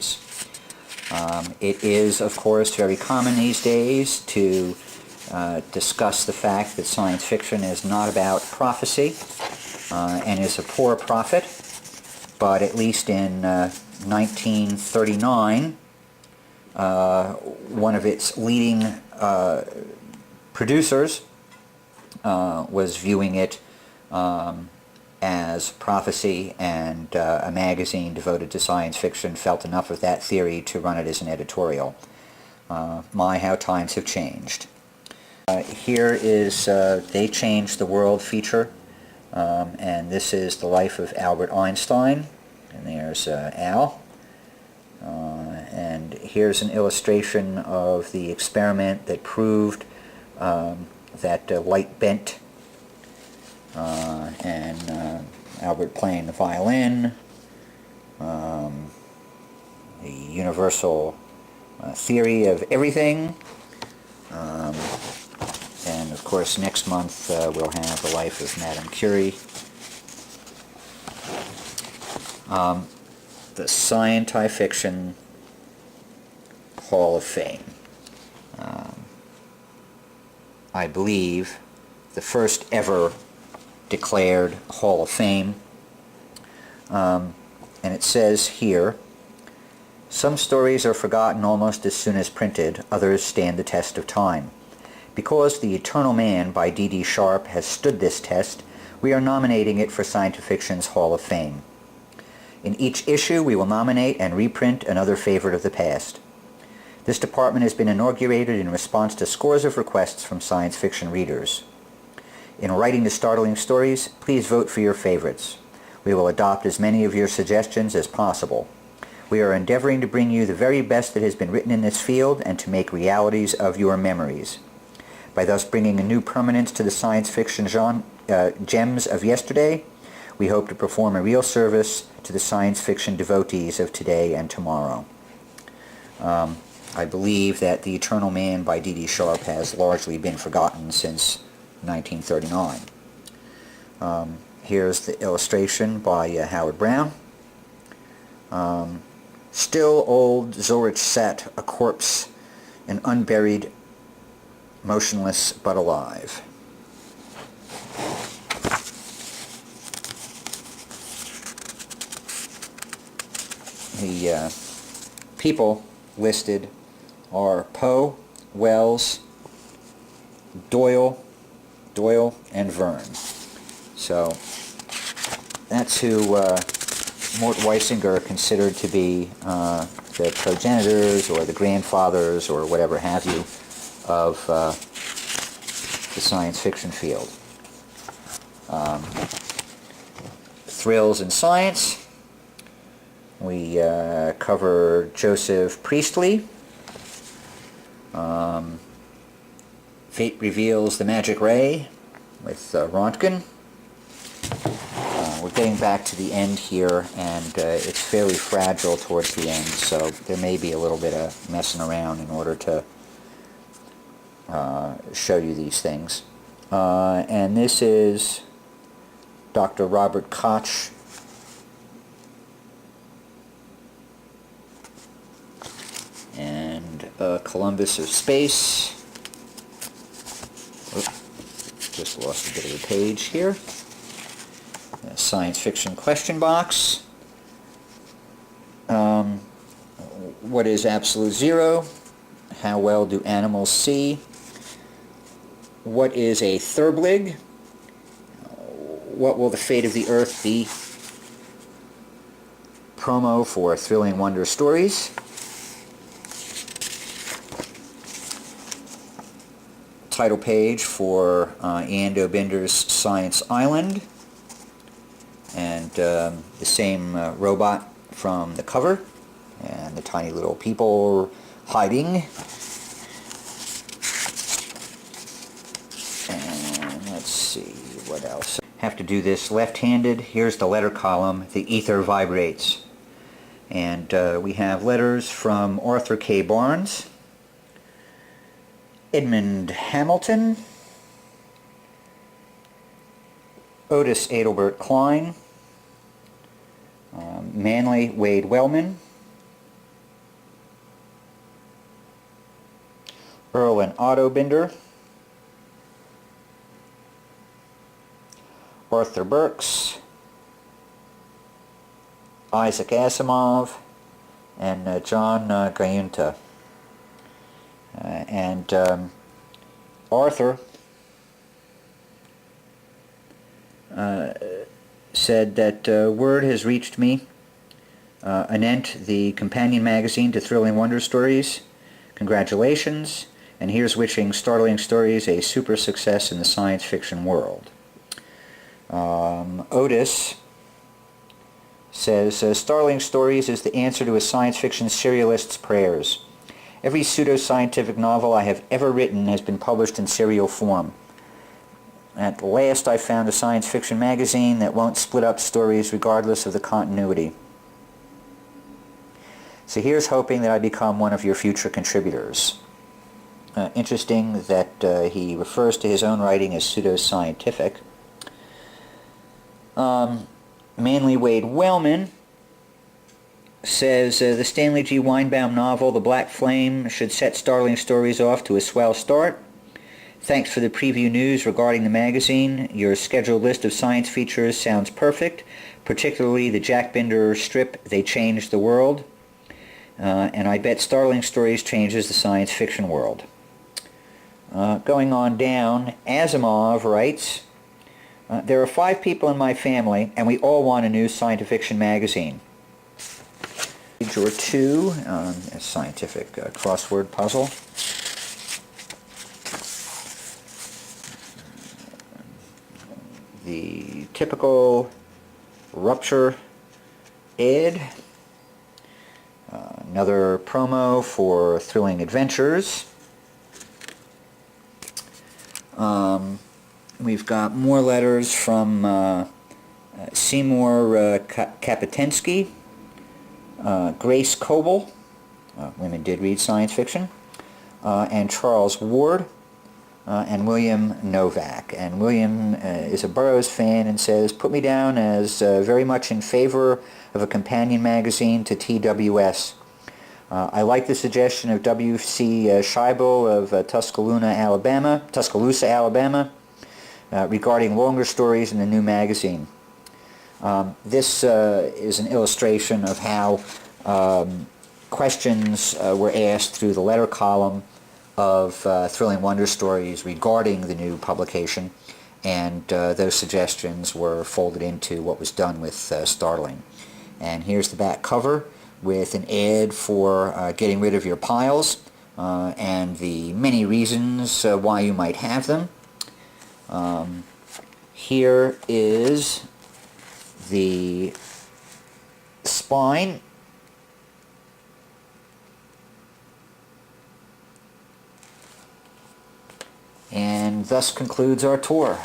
Stories. It is, of course, very common these days to discuss the fact that science fiction is not about prophecy and is a poor prophet, but at least in 1939, one of its leading producers was viewing it as prophecy, and a magazine devoted to science fiction felt enough of that theory to run it as an editorial. My, how times have changed. Here is They Changed the World feature, and this is the life of Albert Einstein, and there's Al. And here's an illustration of the experiment that proved that light bent, and Albert playing the violin, the universal theory of everything, and of course next month we'll have the life of Madame Curie. The Scientifiction Hall of Fame. I believe the first ever declared Hall of Fame. And it says here, some stories are forgotten almost as soon as printed, others stand the test of time. Because The Eternal Man by D.D. Sharp has stood this test, we are nominating it for Scientifiction's Hall of Fame. In each issue, we will nominate and reprint another favorite of the past. This department has been inaugurated in response to scores of requests from science fiction readers. In writing the Startling Stories, please vote for your favorites. We will adopt as many of your suggestions as possible. We are endeavoring to bring you the very best that has been written in this field and to make realities of your memories. By thus bringing a new permanence to the science fiction gems of yesterday, we hope to perform a real service to the science fiction devotees of today and tomorrow. I believe that The Eternal Man by D.D. Sharp has largely been forgotten since 1939. Here's the illustration by Howard Brown. Still old Zorich sat, a corpse, an unburied, motionless but alive. The people listed are Poe, Wells, Doyle, and Verne. So that's who Mort Weisinger considered to be the progenitors or the grandfathers or whatever have you of the science fiction field. Thrills in Science. We cover Joseph Priestley. Fate Reveals the Magic Ray with Rontgen. We're getting back to the end here, and it's fairly fragile towards the end, so there may be a little bit of messing around in order to show you these things. And this is Dr. Robert Koch. And Columbus of Space. Just lost a bit of a page here. A science fiction question box. What is absolute zero? How well do animals see? What is a Thurblig? What will the fate of the Earth be? Promo for Thrilling Wonder Stories. Title page for Ian Dobinder's Science Island, and the same robot from the cover, and the tiny little people hiding. And let's see, what else? Have to do this left-handed. Here's the letter column. The ether vibrates. And we have letters from Arthur K. Barnes, Edmund Hamilton, Otis Adelbert Klein, Manly Wade Wellman, Earl and Otto Binder, Arthur Burks, Isaac Asimov, and John Gayunta. Arthur said that word has reached me, anent the companion magazine to Thrilling Wonder Stories. Congratulations, and here's wishing Startling Stories a super success in the science fiction world. Otis says, Startling Stories is the answer to a science fiction serialist's prayers. Every pseudoscientific novel I have ever written has been published in serial form. At last I found a science fiction magazine that won't split up stories regardless of the continuity. So here's hoping that I become one of your future contributors. Interesting that he refers to his own writing as pseudoscientific. Manly Wade Wellman says, the Stanley G. Weinbaum novel The Black Flame should set Startling Stories off to a swell start. Thanks for the preview news regarding the magazine. Your scheduled list of science features sounds perfect, particularly the Jack Binder strip, They Changed the World. And I bet Startling Stories changes the science fiction world. Going on down, Asimov writes, there are 5 people in my family, and we all want a new science fiction magazine. Page or two, a scientific crossword puzzle. The typical rupture ad. Another promo for Thrilling Adventures. We've got more letters from Seymour Kapitensky, Grace Coble, women did read science fiction, and Charles Ward, and William Novak. And William is a Burroughs fan and says, put me down as very much in favor of a companion magazine to TWS. I like the suggestion of W.C. Scheibel of Tuscaloosa, Alabama, regarding longer stories in the new magazine. This is an illustration of how questions were asked through the letter column of Thrilling Wonder Stories regarding the new publication, and those suggestions were folded into what was done with Startling. And here's the back cover with an ad for getting rid of your piles and the many reasons why you might have them. Here is the spine. And thus concludes our tour.